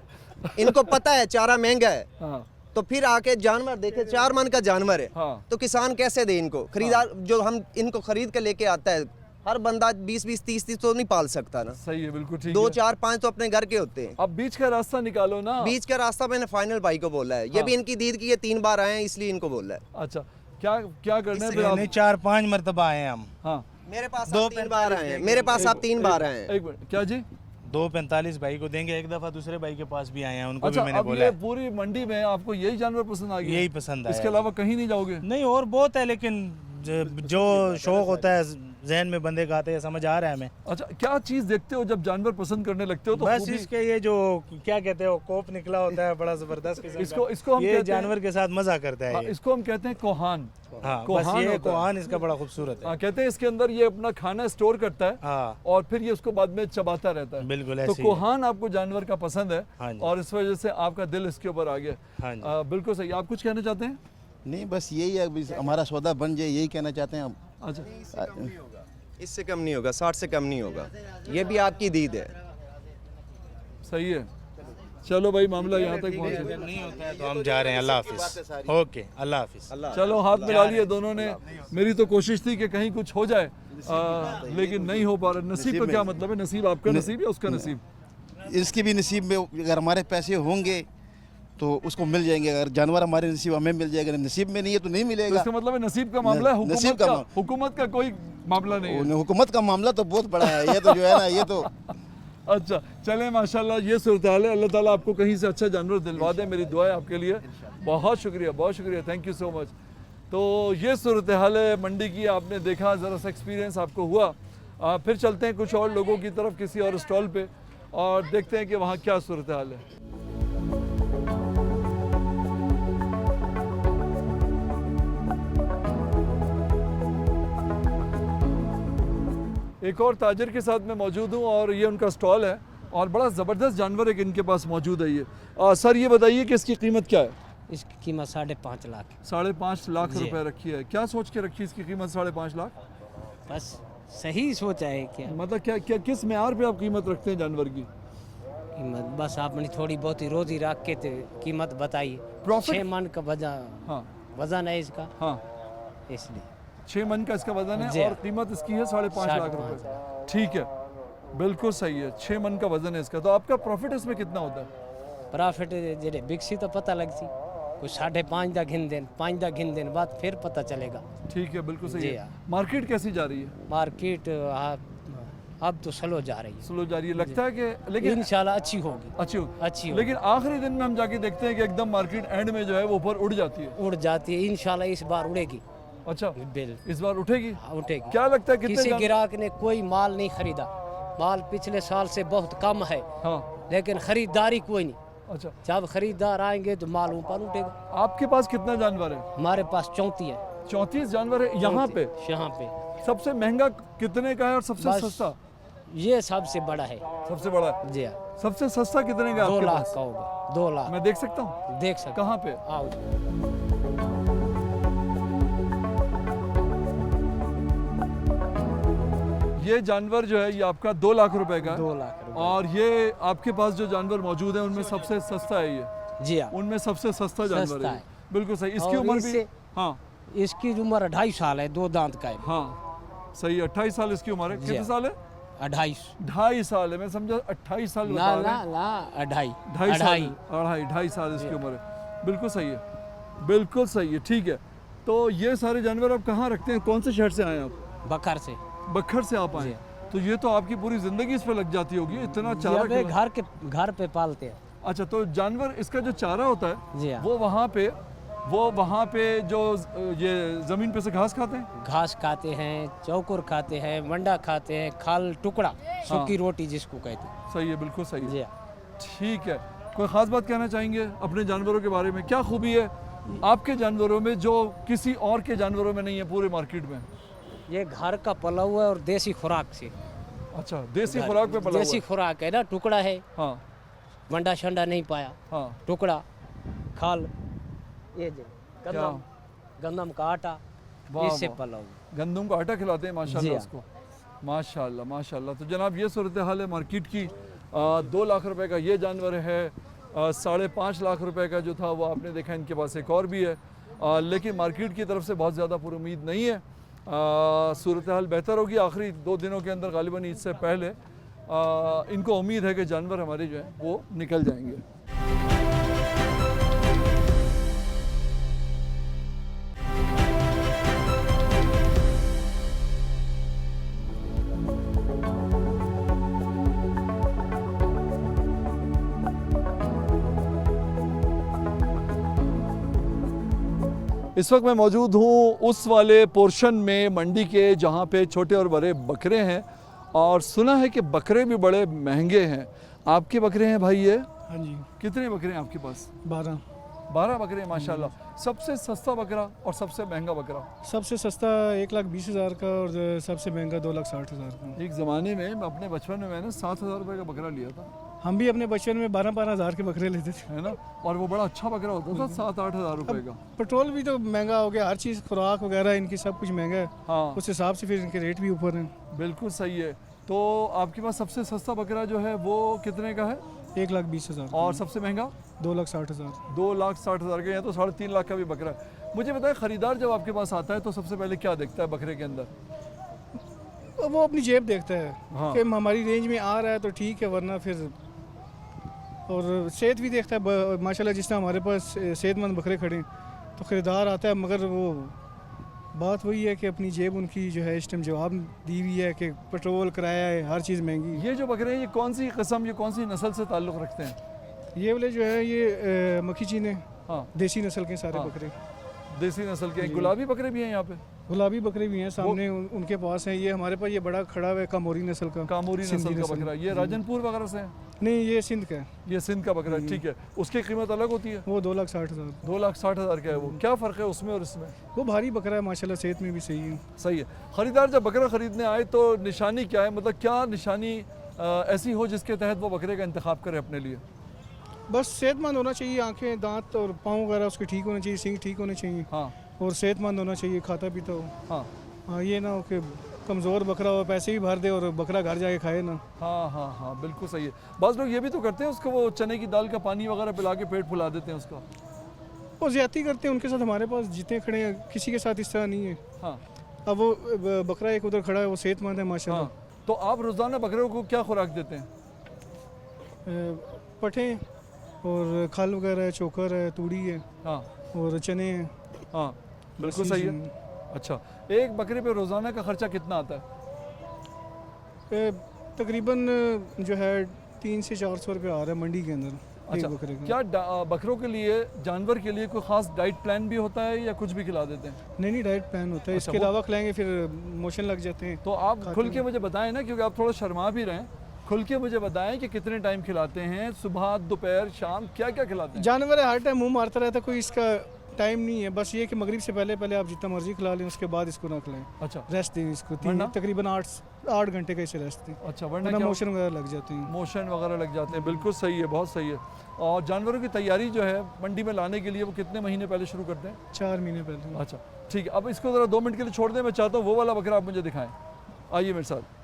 इनको पता है चारा महंगा है, हाँ तो फिर आके जानवर देखे, 4 मन का जानवर है, हाँ। तो किसान कैसे दे इनको? खरीदार जो हम इनको खरीद के लेके आता है, हर बंदा 20-20, 30-30 तो नहीं पाल सकता ना। सही है, बिल्कुल ठीक 2, है। 4, 5 तो अपने घर के होते हैं। अब बीच का रास्ता निकालो ना। बीच का रास्ता मैंने फाइनल भाई को बोला है, ये भी इनकी दीद की, ये 3 बार आए हैं इसलिए इनको बोला है। अच्छा, क्या क्या करना है फिर आप? नहीं, 4-5 मरतबा आए हैं हम। हाँ मेरे पास दो आप 3 बार आए हैं, मेरे पास आप 3 बार आए हैं। एक मिनट, क्या जी? 245 भाई को देंगे, एक दफा दूसरे भाई के पास भी आए हैं, उनको अच्छा, भी मैंने अब बोला ये है। पूरी मंडी में आपको यही जानवर पसंद आ गया? यही पसंद आया इसके है। अलावा कहीं नहीं जाओगे? नहीं, और बहुत है, लेकिन जो शौक होता है जहन में बंदे का आते हैं, समझ आ रहा है हमें। अच्छा, क्या चीज़ देखते हो जब जानवर पसंद करने लगते हो? तो बस खूबी- इसके ये जो क्या कहते हो कोप निकला होता है बड़ा जबरदस्त किस्म का। इसको हम ये कहते हैं- जानवर के साथ मजा करता है हाँ, ये। इसको हम कहते हैं कोहान। हाँ, बस कोहान ये होता है। कोहान इसका बड़ा खूबसूरत है। हाँ, कहते हैं इसके अंदर ये अपना खाना स्टोर करता है हाँ, और फिर ये उसको बाद में चबाता रहता है। बिल्कुल तो ऐसे ही है। कोहान आपको जानवर का पसंद है हाँ जी। और इस वजह से आपका दिल इसके ऊपर आ गया। हाँ जी। बिल्कुल सही। आप कुछ कहना चाहते हैं? नहीं, बस यही है, हमारा सौदा बन जाए, यही कहना चाहते हैं हम। अच्छा, इससे कम नहीं होगा, 60 से कम नहीं होगा। ये भी आपकी दीद है। सही है। चलो भाई, मामला यहाँ तक पहुँच गया। नहीं होता है तो हम जा रहे हैं। अल्लाह हाफिज़। ओके, अल्लाह हाफिज़। चलो, हाथ मिला लिए दोनों ने। मेरी तो कोशिश थी कि कहीं कुछ हो जाए, लेकिन नहीं हो पा रहा। नसीब का क्या मतलब है? नसीब आपका नसीब या उसका नसीब? इसके भी नसीब में अगर हमारे पैसे होंगे तो उसको मिल जाएंगे, अगर जानवर हमारे नसीब हमें मिल जाएगा, नसीब में नहीं है तो नहीं तो मिलेगा। इसका मतलब है नसीब का मामला है, नसीब हुकूमत का का, हुकूमत का कोई मामला नहीं है। हुकूमत का मामला तो बहुत बड़ा है, ये तो जो है ना, ये तो अच्छा, चलें, माशाल्लाह, ये सूरत हाल है। अल्लाह ताला आपको कहीं से अच्छा जानवर दिलवा दे, मेरी दुआ है आपके लिए। बहुत शुक्रिया, बहुत शुक्रिया, थैंक यू सो मच। तो ये सूरत हाल है मंडी की, आपने देखा, ज़रा सा एक्सपीरियंस आपको हुआ। फिर चलते हैं कुछ और लोगों की तरफ, किसी और स्टॉल पे, और देखते हैं कि वहाँ क्या सूरत हाल है। एक और ताजिर के साथ मैं मौजूद हूँ और ये उनका स्टॉल है, और बड़ा ज़बरदस्त जानवर एक इनके पास मौजूद है। ये सर, ये बताइए कि इसकी कीमत क्या है? इसकी कीमत 5.5 लाख। 5.5 लाख जी। रुपए रखी है। क्या सोच के रखी इसकी कीमत 5.5 लाख? बस सही सोचा है क्या मतलब क्या क्या किस म्यार पे आप कीमत रखते हैं जानवर की? कीमत? बस आपने थोड़ी बहुत ही रोजी रख के तो कीमत बताइए। Profit? 6 मन का हाँ वजन है इसका, हाँ, इसलिए 6 मन का इसका वजन है जी। और कीमत इसकी है 5.5 लाख 5.5 रुपए। ठीक है, बिल्कुल सही है। 6 मन का वजन है इसका। तो आपका प्रॉफिट इसमें कितना होता है? प्रॉफिट जेडे बिकसी तो पता लगसी, कुछ 5.5 दा घिन देन, 5 दा घिन देन बाद फिर पता चलेगा। ठीक है, बिल्कुल सही जी है। हाँ। मार्केट कैसी जा रही है? मार्केट अब तो स्लो जा रही है, स्लो जा रही है, लगता है कि, लेकिन इंशाल्लाह अच्छी होगी। अच्छी अच्छी होगी। लेकिन आखिरी दिन में हम जाके देखते हैं कि एकदम मार्केट एंड में जो है वो ऊपर उड़ जाती है। उड़ जाती है, इंशाल्लाह इस बार उड़ेगी। अच्छा, बिल इस बार उठेगी? उठेगी। क्या लगता है कितने किसी जान- ग्राहक ने कोई माल नहीं खरीदा, माल पिछले साल से बहुत कम है, हाँ, लेकिन खरीदारी कोई नहीं। अच्छा। जब खरीदार आएंगे तो माल ऊपर उठेगा। आपके पास कितना जानवर है? हमारे पास 34 है। 34 जानवर है यहाँ पे। यहाँ पे सबसे महंगा कितने का है और सबसे बस सस्ता? ये सबसे बड़ा है। सबसे बड़ा है। जी हाँ, सबसे सस्ता कितने का है 2 आपके लाख पास? का होगा। 2 लाख मैं देख सकता हूँ? देख सकते। कहाँ पे? आओ। ये जानवर जो है ये आपका 2 लाख रुपए का है। 2 लाख रुपए। और ये आपके पास जो जानवर मौजूद है उनमें सबसे सस्ता है ये। जी हाँ, उनमें सबसे सस्ता जानवर सस्ता है। है। बिल्कुल सही। इसकी और उम्र भी, इससे- हाँ इसकी उम्र 2.5 साल है, 2 दांत का है। हाँ, सही है। 28 साल इसकी उम्र है। जी कितने हाँ। साल है? 2.5 2.5 साल है। मैं समझा 28 साल ना बता रहे ना हैं। ना 2.5 2.5 साल 2.5 2.5 साल इसकी उम्र है। बिल्कुल सही है, बिल्कुल सही है। ठीक है, तो ये सारे जानवर आप कहाँ रखते हैं? कौन से शहर से आए आप? बकर से। बखर से आप आए। तो ये तो आपकी पूरी जिंदगी इस पे लग जाती होगी, इतना चारा जब ये खिला- घर पे पालते हैं। अच्छा, तो जानवर इसका जो चारा होता है जी हाँ। वो वहाँ पे जो ये जमीन पे से घास खाते हैं? घास खाते हैं, चौकुर खाते हैं, मंडा खाते हैं, खाल टुकड़ा, सूखी रोटी जिसको कहते हैं। सही है, बिल्कुल सही है। जी हाँ। ठीक है, कोई ख़ास बात कहना चाहेंगे अपने जानवरों के बारे में? क्या खूबी है आपके जानवरों में जो किसी और के जानवरों में नहीं है पूरे मार्केट में? ये घर का पला हुआ है और देसी खुराक से। अच्छा, देसी खुराक पे पला देसी हुआ खुराक है ना, टुकड़ा है, है। हाँ मंडा शंडा नहीं पाया, हाँ। टुकड़ा खाल, ये जे क्या? गंदम का आटा, वाह, इससे वाह। पला हुआ। गंदम का आटा खिलाते हैं जी माशाल्लाह हाँ। उसको। माशाल्लाह माशाल्लाह। तो जनाब ये सूरत हाल है मार्केट की। 2 लाख रुपए का ये जानवर है। 5.5 लाख रुपए का जो था वो आपने देखा इनके पास एक और भी है। लेकिन मार्केट की तरफ से बहुत ज़्यादा पुर उम्मीद नहीं है। सूरत हाल बेहतर होगी आखिरी 2 दिनों के अंदर, गालिबन ईद से पहले। इनको उम्मीद है कि जानवर हमारे जो हैं वो निकल जाएंगे। इस वक्त मैं मौजूद हूँ उस वाले पोर्शन में मंडी के जहाँ पे छोटे और बड़े बकरे हैं, और सुना है कि बकरे भी बड़े महंगे हैं। आपके बकरे हैं भाई ये? हाँ जी, कितने बकरे हैं आपके पास? 12। 12 बकरे हैं माशाल्लाह। सबसे सस्ता बकरा और सबसे महंगा बकरा? सबसे सस्ता 1,20,000 का और सबसे महंगा 2,60,000 का। एक ज़माने में अपने बचपन में मैंने 7,000 रुपये का बकरा लिया था। हम भी अपने बचपन में 12-12 हज़ार के बकरे लेते थे। है ना, और वो बड़ा अच्छा बकरा होता था, 7-8 हज़ार रुपए का। पेट्रोल भी तो महंगा हो गया, हर चीज़ खुराक वगैरह इनकी सब कुछ महंगा है, हाँ उस हिसाब से फिर इनके रेट भी ऊपर हैं। बिल्कुल सही है। तो आपके पास सबसे सस्ता बकरा जो है वो कितने का है 1,20,000 और सबसे महंगा 2,60,000। 2,60,000 के हैं, तो 3.5 लाख का भी बकरा है। मुझे बताएं, ख़रीदार जब आपके पास आता है तो सबसे पहले क्या देखता है बकरे के अंदर? वो अपनी जेब देखता है हाँ। कि हमारी रेंज में आ रहा है तो ठीक है, वरना फिर और सेहत भी देखता है। माशाल्लाह जिस तरह हमारे पास सेहतमंद बकरे खड़े हैं तो ख़रीदार आता है, मगर वो बात वही है कि अपनी जेब उनकी जो है इस टाइम जवाब दी हुई है कि पेट्रोल किराया है, हर चीज़ महंगी। ये जो बकरे हैं ये कौन सी किस्म, ये कौन सी नस्ल से ताल्लुक़ रखते हैं? ये वाले जो है ये मक्खी चीने हाँ देसी नस्ल के सारे हाँ। बकरे, देसी नस्ल के। गुलाबी बकरे भी हैं यहाँ पे? गुलाबी बकरे भी हैं सामने उनके पास हैं। ये हमारे पास ये बड़ा खड़ा हुआ है कामोरी नस्ल का, कामोरी नस्ल सिंधी का बकरा। ये राजनपुर वगैरह से है? नहीं ये सिंध का है, ये सिंध का बकरा है, ठीक है। उसकी कीमत अलग होती है? वो 2,60,000। 2,60,000 का है वो। क्या फ़र्क है उसमें और इसमें? वो भारी बकरा है माशाल्लाह, सेहत में भी सही है। सही है। ख़रीदार जब बकरा ख़रीदने आए तो निशानी क्या है, मतलब क्या निशानी ऐसी हो जिसके तहत वो बकरे का इंतखाब करे अपने लिए? बस सेहतमंद होना चाहिए, आंखें दांत और पाँव वगैरह उसके ठीक होने चाहिए, सींग ठीक होने चाहिए हाँ और सेहतमंद होना चाहिए, खाता पीता हो। हाँ हाँ, ये ना हो कि कमज़ोर बकरा हो, पैसे भी भर दे और बकरा घर जाके खाए ना। हाँ हाँ हाँ बिल्कुल सही है। बाज़ लोग ये भी तो करते हैं, उसको वो चने की दाल का पानी वगैरह पिला के पेट फुला देते हैं उसका। वो ज़्यादती करते हैं उनके साथ। हमारे पास जितने खड़े हैं किसी के साथ इस तरह नहीं है। हाँ अब वो बकरा एक उधर खड़ा है, वो सेहतमंद है माशाल्लाह। हाँ। तो आप रोज़ाना बकरों को क्या खुराक देते हैं? पठे और खल वगैरह है, चोकर है, तूड़ी है हाँ और चने हैं। हाँ बिल्कुल सही है। अच्छा, एक बकरे पे रोज़ाना का ख़र्चा कितना आता है? तकरीबन जो है 300 से 400 रुपये आ रहा है मंडी के अंदर अच्छा, एक बकरे का। क्या बकरों के लिए, जानवर के लिए कोई ख़ास डाइट प्लान भी होता है या कुछ भी खिला देते हैं? नहीं डाइट प्लान होता है, अच्छा, इसके वो- अलावा खिलाएंगे फिर मोशन लग जाते हैं। तो आप खुल के मुझे बताएं ना, क्योंकि आप थोड़ा शर्मा भी रहे हैं, खुल के मुझे बताएं कि कितने टाइम खिलाते हैं, सुबह दोपहर शाम, क्या क्या खिलाते हैं? जानवर है, हर टाइम मुंह मारता रहता है, कोई इसका टाइम नहीं है। बस ये कि मगरिब से पहले पहले आप जितना मर्जी खिला लें, उसके बाद इसको ना खिलाएं, अच्छा रेस्ट दें इसको। वरना? तकरीबन 8 घंटे का इसे रेस्ट दें, अच्छा, वरना वरना क्या? मोशन वगैरह लग जाते हैं। मोशन वगैरह लग जाते हैं। बिल्कुल सही है, बहुत सही है। और जानवरों की तैयारी जो है मंडी में लाने के लिए वो कितने महीने पहले शुरू करते हैं? 4 महीने पहले। अच्छा ठीक है, अब इसको ज़रा 2 मिनट के लिए छोड़ दें, मैं चाहता हूँ वो वाला बकरा आप मुझे दिखाएं। आइए मेरे साथ।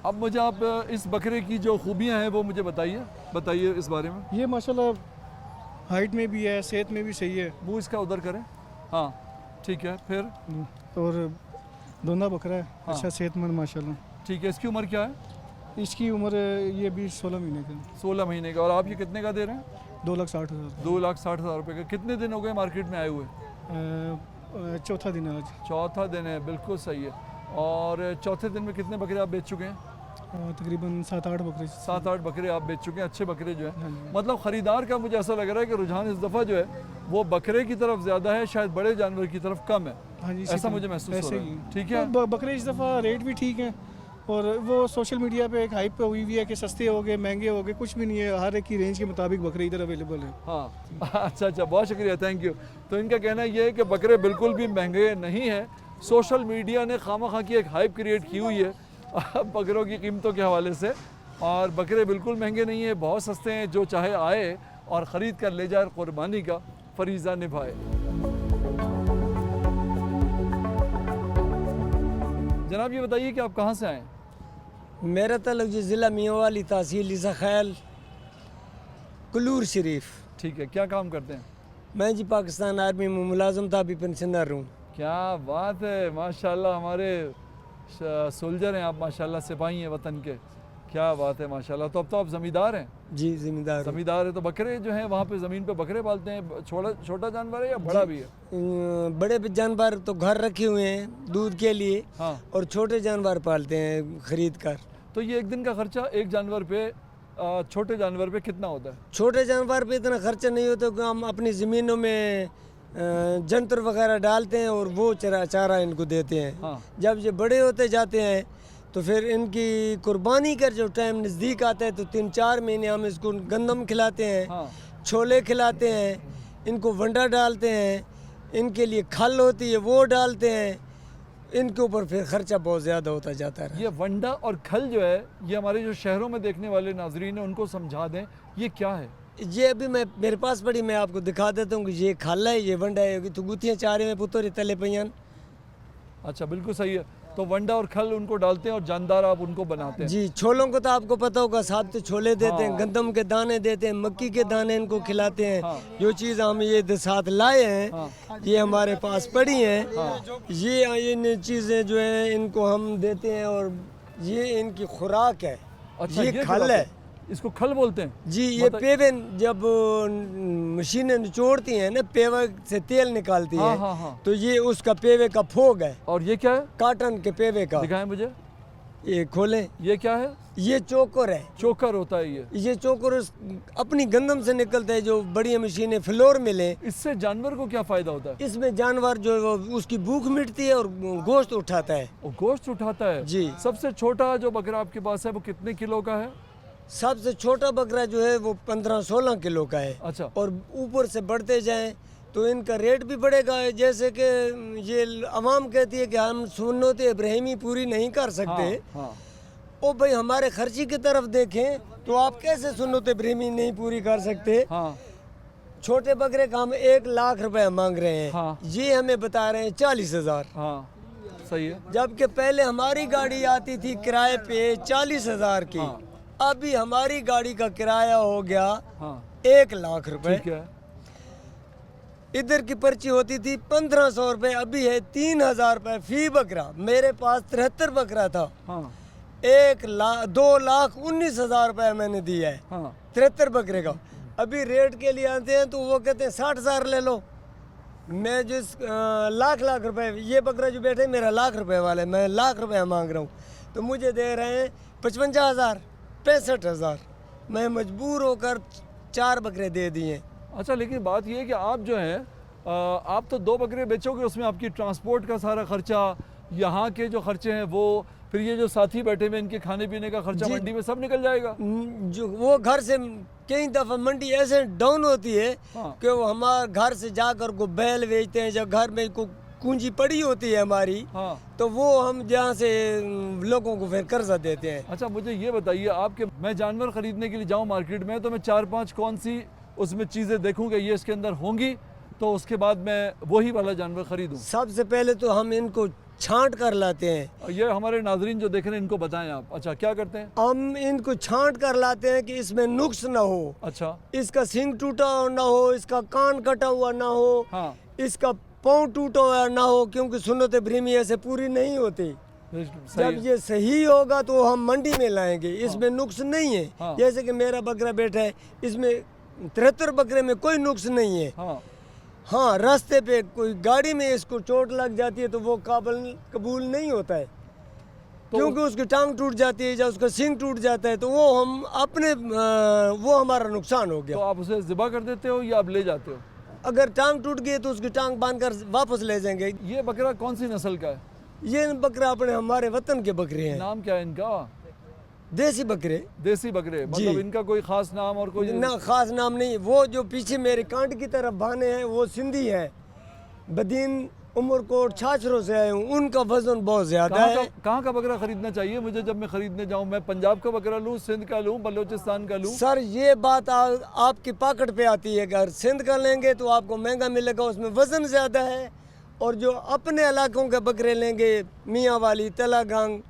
अब मुझे आप इस बकरे की जो खूबियाँ हैं वो मुझे बताइए इस बारे में। ये माशाल्लाह हाइट में भी है, सेहत में भी सही है मुँह इसका उधर करें। हाँ ठीक है, फिर और दोंदा बकरा है, हाँ। अच्छा सेहतमंद माशाल्लाह। ठीक है, इसकी उम्र क्या है? इसकी उम्र ये भी 16 महीने का, 16 महीने का। और आप ये कितने का दे रहे हैं? 2,60,000। 2,60,000 रुपये का। कितने दिन हो गए मार्केट में आए हुए? चौथा दिन है आज। चौथा दिन है, बिल्कुल सही है। और चौथे दिन में कितने बकरे आप बेच चुके हैं? तकरीबन 7-8 बकरे। 7-8 बकरे आप बेच चुके हैं, अच्छे बकरे जो हाँ हैं। जी। मतलब ख़रीदार का मुझे ऐसा लग रहा है कि रुझान इस दफ़ा जो है वो बकरे की तरफ ज़्यादा है, शायद बड़े जानवर की तरफ कम है। हाँ जी, ऐसा मुझे महसूस हो रहा है। ठीक है। तो बकरे इस दफ़ा रेट भी ठीक हैं और वो सोशल मीडिया पे एक हाइप पे हुई हुई है कि सस्ते हो गए, महंगे हो गए, कुछ भी नहीं है। हर एक की रेंज के मुताबिक बकरे इधर अवेलेबल है। हाँ अच्छा, बहुत शुक्रिया, थैंक यू। तो इनका कहना ये है कि बकरे बिल्कुल भी महंगे नहीं हैं। सोशल मीडिया ने खामखा की एक हाइप क्रिएट की हुई है बकरों की कीमतों के हवाले से, और बकरे बिल्कुल महंगे नहीं है, बहुत सस्ते हैं। जो चाहे आए और ख़रीद कर ले जाए, क़ुरबानी का फरीज़ा निभाए। जनाब ये बताइए कि आप कहाँ से आए? मेरा तल्लुक जी ज़िला मियांवाली, तहसील ईसा खैल, कुल्लूर शरीफ। ठीक है, क्या काम करते हैं? मैं जी पाकिस्तान आर्मी में मुलाजम था, अभी पेंशनर हूँ। क्या बात है, माशाल्लाह। हमारे सोल्जर हैं आप, माशाल्लाह, सिपाही हैं वतन के। क्या बात है, माशाल्लाह। तो अब तो आप ज़मींदार हैं? जी ज़मींदार हूँ। ज़मींदार है। तो बकरे जो हैं वहाँ पे ज़मीन पे बकरे पालते हैं? छोटा जानवर है या बड़ा भी है? बड़े जानवर तो घर रखे हुए हैं दूध के लिए, हाँ। और छोटे जानवर पालते हैं खरीद कर। तो ये एक दिन का खर्चा एक जानवर पे, छोटे जानवर पे कितना होता है? छोटे जानवर पे इतना खर्चा नहीं होता कि हम अपनी ज़मीनों में जंतर वगैरह डालते हैं और वो चारा इनको देते हैं। हाँ। जब ये बड़े होते जाते हैं तो फिर इनकी कुर्बानी का जो टाइम नज़दीक आता है तो 3-4 महीने हम इसको गंदम खिलाते हैं, हाँ। छोले खिलाते हैं, इनको वंडा डालते हैं, इनके लिए खल होती है वो डालते हैं, इनके ऊपर फिर खर्चा बहुत ज़्यादा होता जाता है। ये वंडा और खल जो है, ये हमारे जो शहरों में देखने वाले नाजरीन हैं उनको समझा दें ये क्या है। ये अभी मैं मेरे पास पड़ी, मैं आपको दिखा देता हूँ कि ये खाला है, ये वंडा है, तो गुत्थियाँ चारे में पुत्तर तले पैन। अच्छा, बिल्कुल सही है। तो वंडा और खल उनको डालते हैं और जानदार आप उनको बनाते हैं। जी, छोलों को तो आपको पता होगा, साथ तो छोले देते हैं, हाँ। गंदम के दाने देते हैं, मक्की के दाने इनको खिलाते हैं। हाँ। जो चीज़ हम ये साथ लाए हैं, हाँ। ये हमारे पास पड़ी हैं। ये इन चीज़ें जो है इनको हम देते हैं और ये इनकी खुराक है। अच्छा, ये क्या खल बात है। इसको खल बोलते हैं। जी, ये मतलब- पेवे जब मशीनें निचोड़ती हैं ना, पेवे से तेल निकालती हाँ, हैं, हाँ, हाँ। तो ये उसका पेवे का फोग है, और ये क्या है, काटन के पेवे का। दिखाएं मुझे। ये खोलें, ये क्या है, ये चोकर है। चोकर होता है ये। ये चोकर अपनी गंदम से निकलता है, जो बड़ी मशीनें फ्लोर में लें। इससे जानवर को क्या फायदा होता है। इसमें जानवर जो है वो उसकी भूख मिटती है और गोश्त उठाता है। वो गोश्त उठाता है। जी। सबसे छोटा जो बकरा आपके पास है वो कितने किलो का है। सबसे छोटा बकरा जो है वो 15-16 किलो का है। अच्छा। और ऊपर से बढ़ते जाएं तो इनका रेट भी बढ़ेगा। जैसे कि ये अवाम कहती है कि हम सुन्नत इब्राहिमी पूरी नहीं कर सकते। हाँ। ओ भाई, हमारे खर्ची की तरफ देखें तो आप कैसे सुन्नत इब्राहिमी नहीं पूरी कर सकते। हाँ। छोटे बकरे का हम 1 लाख रुपए मांग रहे हैं। हाँ। ये हमें बता रहे हैं 40,000। हाँ, सही है। जबकि पहले हमारी गाड़ी आती थी किराए पे 40,000 की। हाँ। अभी हमारी गाड़ी का किराया हो गया हाँ, 1 लाख रुपए। ठीक है। इधर की पर्ची होती थी 1500 रुपए, अभी है 3,000 रुपए फी बकरा। मेरे पास 73 बकरा था। हाँ। 2,19,000 रुपए मैंने दिया है हाँ। 73 बकरे का। अभी रेट के लिए आते हैं तो वो कहते हैं 60,000 ले लो। मैं जिस लाख रुपए, ये बकरा जो बैठे मेरा लाख रुपए वाला है, मैं लाख रुपए मांग रहा हूँ, तो मुझे दे रहे हैं 55,000, 65,000। मैं मजबूर होकर 4 बकरे दे दिए। अच्छा, लेकिन बात ये है कि आप जो है आप तो 2 बकरे बेचोगे, उसमें आपकी ट्रांसपोर्ट का सारा खर्चा, यहाँ के जो खर्चे हैं वो, फिर ये जो साथी बैठे हुए इनके खाने पीने का खर्चा जी। मंडी में सब निकल जाएगा। जो वो घर से कई दफ़ा मंडी ऐसे डाउन होती है हाँ। कि वो हमारे घर से जाकर को बैल बेचते हैं। जब घर में को पूंजी पड़ी होती है हमारी, हाँ। तो वो हम जहाँ से लोगों को फिर कर्जा देते हैं। अच्छा, मुझे ये बताइए, आपके मैं जानवर खरीदने के लिए जाऊँ मार्केट में तो मैं 4-5 कौन सी उसमें चीज़ें देखूँगा ये इसके अंदर होंगी, तो उसके बाद मैं वही वाला जानवर खरीदूँ। सबसे पहले तो हम इनको छांट कर लाते हैं। ये हमारे नाजरीन जो देख रहे हैं इनको बताएं आप। अच्छा, क्या करते हैं। हम इनको छांट कर लाते हैं कि इसमें नुक्स ना हो, अच्छा। इसका सींग टूटा ना हो, इसका कान कटा हुआ ना हो, हाँ। इसका पाँव टूटा हुआ ना हो, क्योंकि सुन्नत इब्राहिमी ऐसे पूरी नहीं होती। सही जब है। ये सही होगा तो हम मंडी में लाएंगे, इसमें नुक्स नहीं है। हाँ। जैसे कि मेरा बकरा बैठा है, इसमें 73 बकरे में कोई नुक्स नहीं है। हाँ। हाँ, रास्ते पे कोई गाड़ी में इसको चोट लग जाती है तो वो कबूल नहीं होता है, क्योंकि उसकी टांग टूट जाती है या उसका सींग टूट जाता है, तो वो हम अपने वो हमारा नुकसान हो तो गया। आप उसे ज़िबा कर देते हो या आप ले जाते हो। अगर टांग टूट गई तो उसकी टांग बांध कर वापस ले जाएंगे। ये बकरा कौन सी नस्ल का है। ये बकरा अपने हमारे वतन के बकरे हैं, नाम क्या है इनका। देसी बकरे। देसी बकरे, मतलब इनका कोई खास नाम और कोई ना खास नाम नहीं। वो जो पीछे मेरे कांट की तरफ बाने हैं वो सिंधी हैं, बदीन उमरकोट छाछरों से आए हूँ। उनका वजन बहुत ज़्यादा है। कहाँ का बकरा खरीदना चाहिए मुझे जब मैं खरीदने जाऊँ। मैं पंजाब का बकरा लूँ, सिंध का लूँ, बलूचिस्तान का लूँ। सर, ये बात आपकी पकड़ पे आती है। अगर सिंध का लेंगे तो आपको महंगा मिलेगा, उसमें वज़न ज़्यादा है। और जो अपने इलाकों के बकरे लेंगे, मियाँ वाली, तलागंग,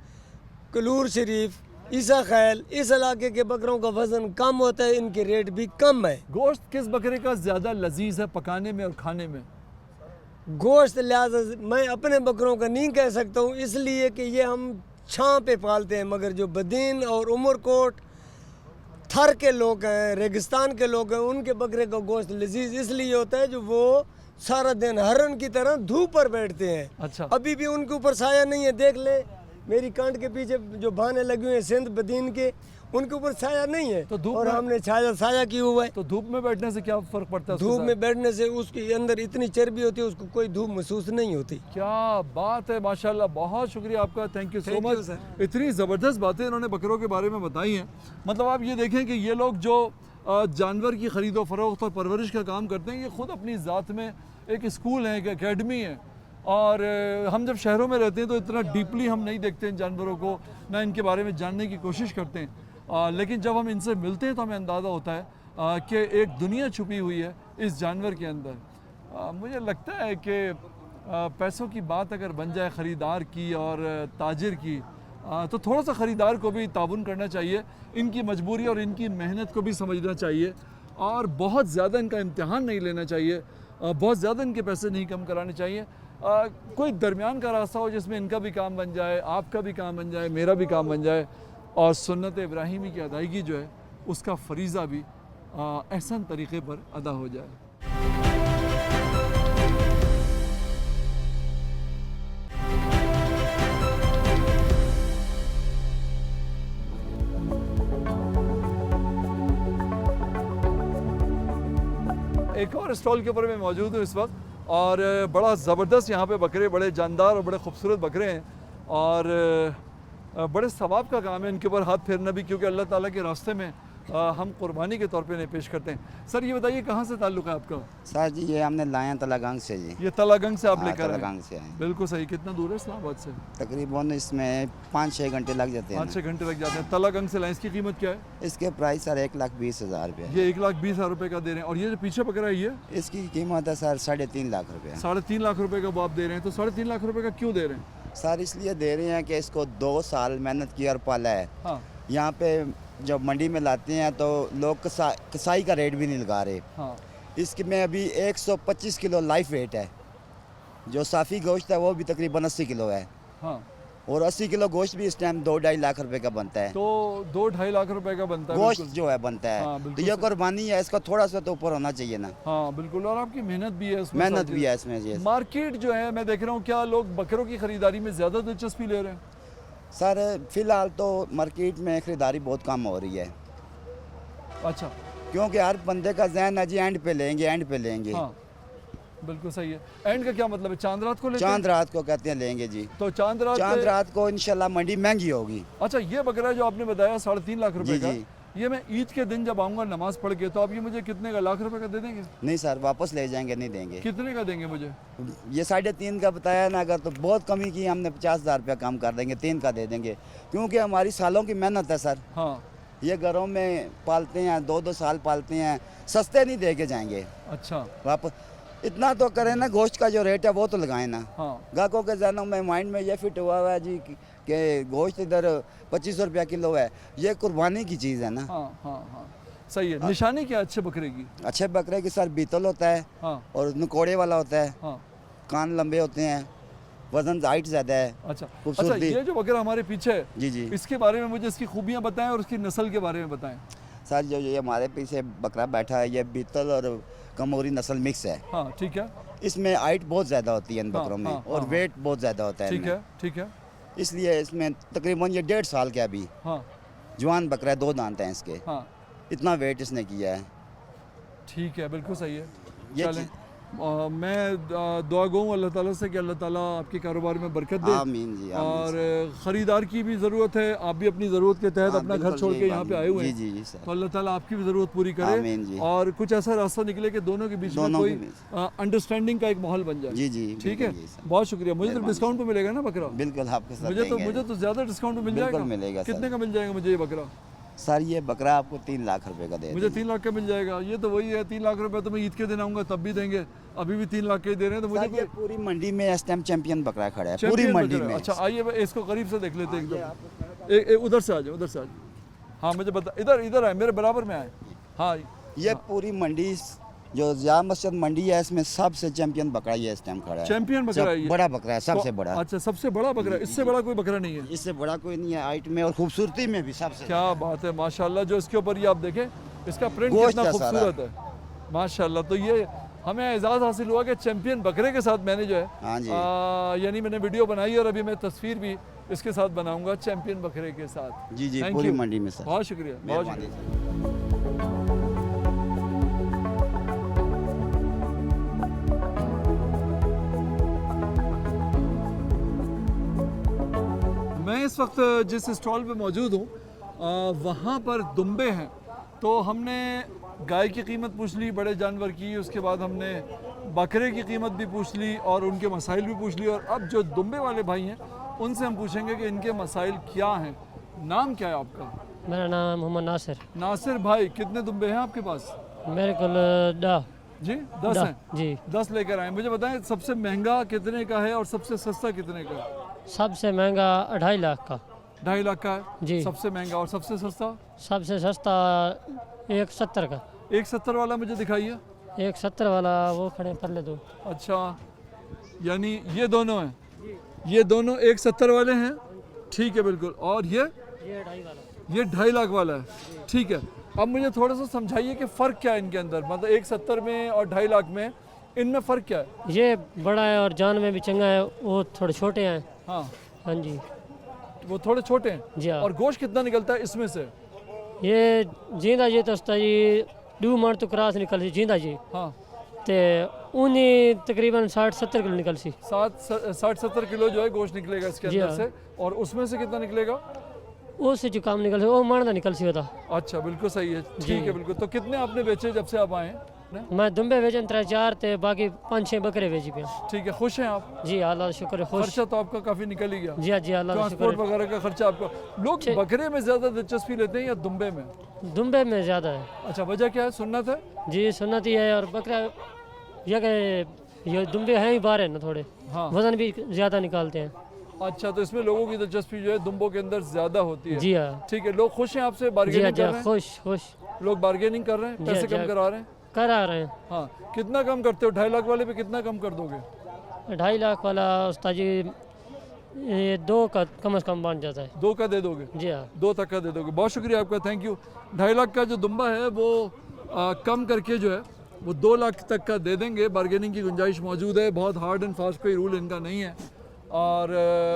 कलूर शरीफ, ईसा खैल, इस इलाके के बकरों का वज़न कम होता है, इनके रेट भी कम है। गोश्त किस बकरे का ज़्यादा लजीज है पकाने में और खाने में। गोश्त लिहाजा मैं अपने बकरों का नहीं कह सकता हूँ, इसलिए कि ये हम छां पे पालते हैं। मगर जो बदीन और उमरकोट थर के लोग हैं, रेगिस्तान के लोग हैं, उनके बकरे का गोश्त लजीज इसलिए होता है जो वो सारा दिन हरन की तरह धूप पर बैठते हैं। अच्छा। अभी भी उनके ऊपर साया नहीं है। देख ले, मेरी कांट के पीछे जो भाने लगे हुए हैं सिंध बदीन के, उनके ऊपर साया नहीं है। तो धूप और में- हमने साया किया हुआ है। तो धूप में बैठने से क्या फ़र्क पड़ता है उसके धूप साथ? में बैठने से उसके अंदर इतनी चर्बी होती है, उसको कोई धूप महसूस नहीं होती। क्या बात है, माशाल्लाह, बहुत शुक्रिया आपका, thank you so Thank you, much. sir। इतनी ज़बरदस्त बातें इन्होंने बकरों के बारे में बताई हैं। मतलब आप ये देखें कि ये लोग जो जानवर की ख़रीदो फरोख्त और परवरिश का काम करते हैं, ये ख़ुद अपनी ज़ात में एक स्कूल है, एक एकेडमी है। और हम जब शहरों में रहते हैं तो इतना डीपली हम नहीं देखते हैं जानवरों को, ना इनके बारे में जानने की कोशिश करते हैं। लेकिन जब हम इनसे मिलते हैं तो हमें अंदाज़ा होता है कि एक दुनिया छुपी हुई है इस जानवर के अंदर। मुझे लगता है कि पैसों की बात अगर बन जाए ख़रीदार की और ताजिर की, तो थोड़ा सा ख़रीदार को भी ताउन करना चाहिए, इनकी मजबूरी और इनकी मेहनत को भी समझना चाहिए और बहुत ज़्यादा इनका इम्तिहान नहीं लेना चाहिए, बहुत ज़्यादा इनके पैसे नहीं कम कराने चाहिए। कोई दरमियान का रास्ता हो जिसमें इनका भी काम बन जाए, आपका भी काम बन जाए, मेरा भी काम बन जाए और सुन्नत इब्राहिमी की अदायगी जो है उसका फरीज़ा भी एहसन तरीक़े पर अदा हो जाए। एक और स्टॉल के ऊपर मैं मौजूद हूँ इस वक्त और बड़ा ज़बरदस्त यहाँ पे बकरे, बड़े जानदार और बड़े खूबसूरत बकरे हैं और बड़े सवाब का काम है इनके ऊपर हाथ फेरना भी, क्योंकि अल्लाह ताला के रास्ते में हम कुर्बानी के तौर पे नहीं पेश करते हैं। सर ये बताइए कहाँ से ताल्लुक़ है आपका? सर जी ये हमने लाए हैं तलागंग से जी। ये तलागंग से आप लेकर आए? तलागंग से आए। बिल्कुल सही। कितना दूर है इस्लामाबाद से? तकरीबन इसमें 5-6 घंटे लग जाते हैं। 5-6 घंटे लग जाते हैं। तलागंग से लाए, इसकी कीमत क्या है? इसके प्राइस सर 1,20,000 रुपये। ये 1,20,000 रुपये का दे रहे हैं। और ये जो पीछे बकरा है ये? इसकी कीमत है सर 3.5 लाख रुपये। 3.5 लाख रुपये का आप दे रहे हैं, तो 3.5 लाख रुपये का क्यों दे रहे हैं? सर इसलिए दे रहे हैं कि इसको 2 साल मेहनत की और पाला है। हाँ यहाँ पे जब मंडी में लाते हैं तो लोग कसाई का रेट भी नहीं लगा रहे। हाँ। इसकी में अभी 125 किलो लाइफ वेट है। जो साफ़ी गोश्त है वो भी तकरीबन 80 किलो है। हाँ। और 80 किलो गोश्त भी इस टाइम 2-2.5 लाख रुपए का बनता है। तो 2-2.5 लाख रुपए का बनता है गोश्त बिल्कुल। जो है बनता है। हाँ, तो बिल्कुल ये सही। कुर्बानी है, इसका थोड़ा सा तो ऊपर होना चाहिए ना। हाँ बिल्कुल। और आपकी मेहनत भी है इसमें, मेहनत साथ भी है इसमें जी। मार्केट जो है मैं देख रहा हूँ, क्या लोग बकरों की ख़रीदारी में ज़्यादा दिलचस्पी ले रहे हैं? सर फिलहाल तो मार्केट में खरीदारी बहुत कम हो रही है। अच्छा। क्योंकि हर बंदे का जहन है जी एंड पे लेंगे, एंड पे लेंगे। हाँ बिल्कुल सही है। एंड का क्या मतलब है? चांद रात को लेते हैं? चांद रात को कहते हैं लेंगे जी। तो चांद रात को इंशाल्लाह मंडी महंगी होगी। अच्छा ये बकरा जो आपने बताया 3.5 लाख रुपए जी, का, जी। ये मैं ईद के दिन जब आऊँगा नमाज पढ़ के, तो आप ये मुझे कितने का, लाख रुपए का दे देंगे? नहीं सर वापस ले जाएंगे, नहीं देंगे। कितने का देंगे मुझे? ये 3.5 का बताया ना, अगर तो बहुत कमी की हमने 50,000 रुपया कम कर देंगे, 3 का दे देंगे। क्योंकि हमारी सालों की मेहनत है सर। हाँ। ये घरों में पालते हैं, 2-2 साल पालते हैं, सस्ते नहीं दे के जाएंगे। अच्छा। वापस इतना तो करें ना, गोश्त का जो रेट है वो तो लगाएं ना। हाँ। ग्राहकों के जहनों में माइंड में ये फिट हुआ हुआ है जी कि गोश्त इधर 2500 रुपया किलो है, ये कुर्बानी की चीज़ है ना। हाँ हाँ हाँ सही है। निशानी क्या अच्छे बकरे की? अच्छे बकरे की सर बीतल होता है। हाँ। और नुकोड़े वाला होता है। हाँ। कान लंबे होते हैं, वजन हाइट ज़्यादा है। अच्छा ये जो बकरा हमारे पीछे है, जी जी, इसके बारे में मुझे इसकी खूबियाँ बताएं और उसकी नस्ल के बारे में बताएं। सर जो ये हमारे पीछे बकरा बैठा है, ये बीतल और कमोरी नस्ल मिक्स है। हाँ ठीक है। इसमें हाइट बहुत ज़्यादा होती है इन हाँ, बकरों में। हाँ, और हाँ, वेट बहुत ज़्यादा होता है। ठीक है ठीक है। इसलिए इसमें तकरीबन ये 1.5 साल का अभी। हाँ। जवान बकरा है, 2 दांत हैं इसके। हाँ। इतना वेट इसने किया है। ठीक है बिल्कुल सही है। ये चलें मैं दुआ गो अल्लाह ताला से कि अल्लाह ताला आपके कारोबार में बरकत दे। आमीन जी। और ख़रीदार की भी ज़रूरत है, आप भी अपनी ज़रूरत के तहत अपना घर छोड़ के यहाँ पे आए हुए हैं। जी जी सर। तो अल्लाह ताला आपकी भी ज़रूरत पूरी करे। आमीन जी। और कुछ ऐसा रास्ता निकले कि दोनों के बीच में कोई अंडरस्टैंडिंग का एक माहौल बन जाए। जी जी ठीक है। बहुत शुक्रिया। मुझे तो डिस्काउंट पे मिलेगा ना बकरा? बिल्कुल आपके साथ मुझे तो ज़्यादा डिस्काउंट मिल जाएगा। मिलेगा। कितने का मिल जाएगा मुझे ये बकरा? सर ये बकरा आपको 3 लाख रुपए का दे मुझे 3 लाख का मिल जाएगा। ये तो वही है, 3 लाख रुपए तो मैं ईद के दिन आऊँगा तब भी देंगे, अभी भी 3 लाख के दे रहे हैं। तो मुझे ये पूरी मंडी में इस टाइम चैंपियन बकरा खड़ा है, पूरी चैंपियन मंडी बकरा है। में। अच्छा आइए इसको करीब से देख लेते हैं एकदम। उधर से आ जाओ, उधर से आ जाओ। हाँ मुझे बता, इधर आए, मेरे बराबर में आए। हाँ ये पूरी मंडी जो जामा मस्जिद मंडी है, इसमें सबसे चैंपियन बकरा ये इस टाइम खड़ा है। चैंपियन बकरा है ये? बड़ा बकरा है, सबसे बड़ा। अच्छा सबसे बड़ा बकरा, इससे बड़ा कोई बकरा नहीं है? इससे बड़ा कोई नहीं है, हाइट में और खूबसूरती में भी सबसे। क्या बात है माशाल्लाह। जो इसके ऊपर ये आप देखें, इसका प्रिंट गोश्त कितना है खूबसूरत है माशाल्लाह। तो ये हमें एजाज़ हासिल हुआ कि चैंपियन बकरे के साथ मैंने जो है, हाँ जी, यानी मैंने वीडियो बनाई और अभी मैं तस्वीर भी इसके साथ बनाऊंगा चैंपियन बकरे के साथ। जी जी Thank पूरी you। मंडी में सर। बहुत शुक्रिया, बहुत मेहरबानी शुक्रिया। मैं इस वक्त जिस स्टॉल पे मौजूद हूँ वहाँ पर दुम्बे हैं। तो हमने गाय की कीमत पूछ ली, बड़े जानवर की, उसके बाद हमने बकरे की कीमत भी पूछ ली और उनके मसाइल भी पूछ ली, और अब जो दुम्बे वाले भाई हैं उनसे हम पूछेंगे कि इनके मसाइल क्या हैं। नाम क्या है आपका? मेरा नाम मोहम्मद नासिर। नासिर भाई, कितने दुम्बे हैं आपके पास? मेरे को 10 जी 10 हैं जी। 10 लेकर आए। मुझे बताएं सबसे महंगा कितने का है और सबसे सस्ता कितने का है? सबसे महंगा 2.5 लाख का। 2.5 लाख का है जी। सबसे महंगा, और सबसे सस्ता? सबसे सस्ता 170 का। 170 वाला मुझे दिखाइए। 170 वाला वो खड़े पहले दो। अच्छा, यानी ये दोनों हैं, ये दोनों 170 वाले हैं, ठीक है बिल्कुल। और ये 2.5 वाला। ये 2.5 लाख वाला है, ठीक है। अब मुझे थोड़ा सा समझाइए कि फ़र्क क्या है इनके अंदर, मतलब 170 में और 2.5 लाख में इनमें फ़र्क क्या है? ये बड़ा है और जान में भी चंगा है, वो थोड़े छोटे हैं। हाँ हाँ जी। वो थोड़े छोटे हैं जी हाँ। और गोश्त कितना निकलता है इसमें से? ये जिंदा ये तो उसका जी 2 मन तो क्रास निकल सी जिंदा जी। हाँ, ते उन्हीं तकरीबन 60-70 किलो निकल सी। 60-70 किलो जो है गोश्त निकलेगा इसके जी अंदर हाँ। से, और उसमें से कितना निकलेगा? उससे जो काम निकल सी वो मन निकल सी होता। अच्छा, बिल्कुल सही है, जी। ठीक है बिल्कुल। तो कितने आपने बेचे जब से आप आए हैं? मैं दुम्बे बेचन 3-4 ते बाकी 5-6 बकरे बेची पे। ठीक है, खुश हैं आप? जी अल्लाह का शुक्र है, खुश। खर्चा तो आपका काफ़ी निकल ही गया। जी हाँ जी अल्लाह का ट्रांसपोर्ट शुक्र वगैरह का खर्चा आपका। लोग बकरे में ज़्यादा दिलचस्पी लेते हैं या दुम्बे में? है। दुम्बे में ज़्यादा है। अच्छा, वजह क्या है? सुन्नत है? जी सुन्नती है, और बकरा ये दुम्बे हैं ही बाहर है ना थोड़े, हाँ। वजन भी ज़्यादा निकालते हैं। अच्छा, तो इसमें लोगों की दिलचस्पी जो है दुम्बों के अंदर ज़्यादा होती है। जी हाँ। ठीक है, लोग खुश हैं आपसे? जी हाँ बार्गेनिंग जी कर हाँ, रहे हैं? खुश खुश। लोग बार्गेनिंग कर रहे हैं, जी पैसे हाँ, कम करा रहे हैं? करा रहे हैं। हाँ, कितना कम करते हो? 2.5 लाख वाले पे कितना कम कर दोगे? 2.5 लाख वाला उस्ताद जी ये 2 का कम से कम बन जाता है। 2 का दे दोगे? जी हाँ। 2 तक का दे दोगे। बहुत शुक्रिया आपका, थैंक यू। 2.5 लाख का जो दुम्बा है वो कम करके जो है वो 2 लाख तक का दे देंगे। बार्गेनिंग की गुंजाइश मौजूद है, बहुत हार्ड एंड फास्ट कोई रूल इनका नहीं है। और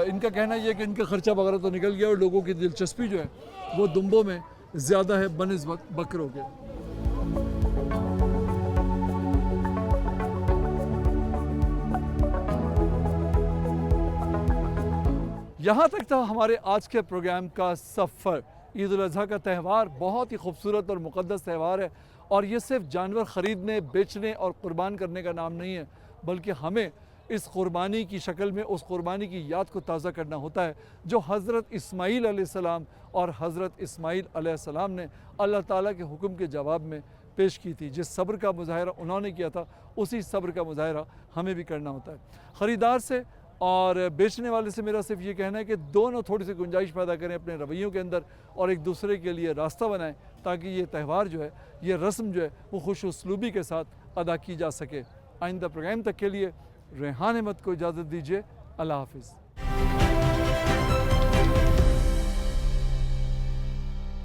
इनका कहना ये है कि इनका खर्चा वगैरह तो निकल गया और लोगों की दिलचस्पी जो है वो दुम्बों में ज़्यादा है बनिस्बत बकरों के। यहाँ तक था हमारे आज के प्रोग्राम का सफ़र। ईद उल अज़हा का त्यौहार बहुत ही खूबसूरत और मुक़द्दस त्यौहार है, और ये सिर्फ जानवर ख़रीदने, बेचने और क़ुरबान करने का नाम नहीं है, बल्कि हमें इस क़ुरबानी की शक्ल में उस क़ुरबानी की याद को ताज़ा करना होता है जो हज़रत इस्माईल अलैहिस्सलाम और हज़रत इस्माईल अलैहिस्सलाम ने अल्लाह ताला के हुक्म के जवाब में पेश की थी। जिस सब्र का मुज़ाहरा उन्होंने किया था, उसी सब्र का मुज़ाहरा हमें भी करना होता है। ख़रीदार से और बेचने वाले से मेरा सिर्फ ये कहना है कि दोनों थोड़ी सी गुंजाइश पैदा करें अपने रवैयों के अंदर और एक दूसरे के लिए रास्ता बनाएं, ताकि ये त्यौहार जो है, ये रस्म जो है, वो खुश उसलूबी के साथ अदा की जा सके। आइंदा प्रोग्राम तक के लिए रेहान अहमद को इजाज़त दीजिए। अल्लाह हाफ़िज़।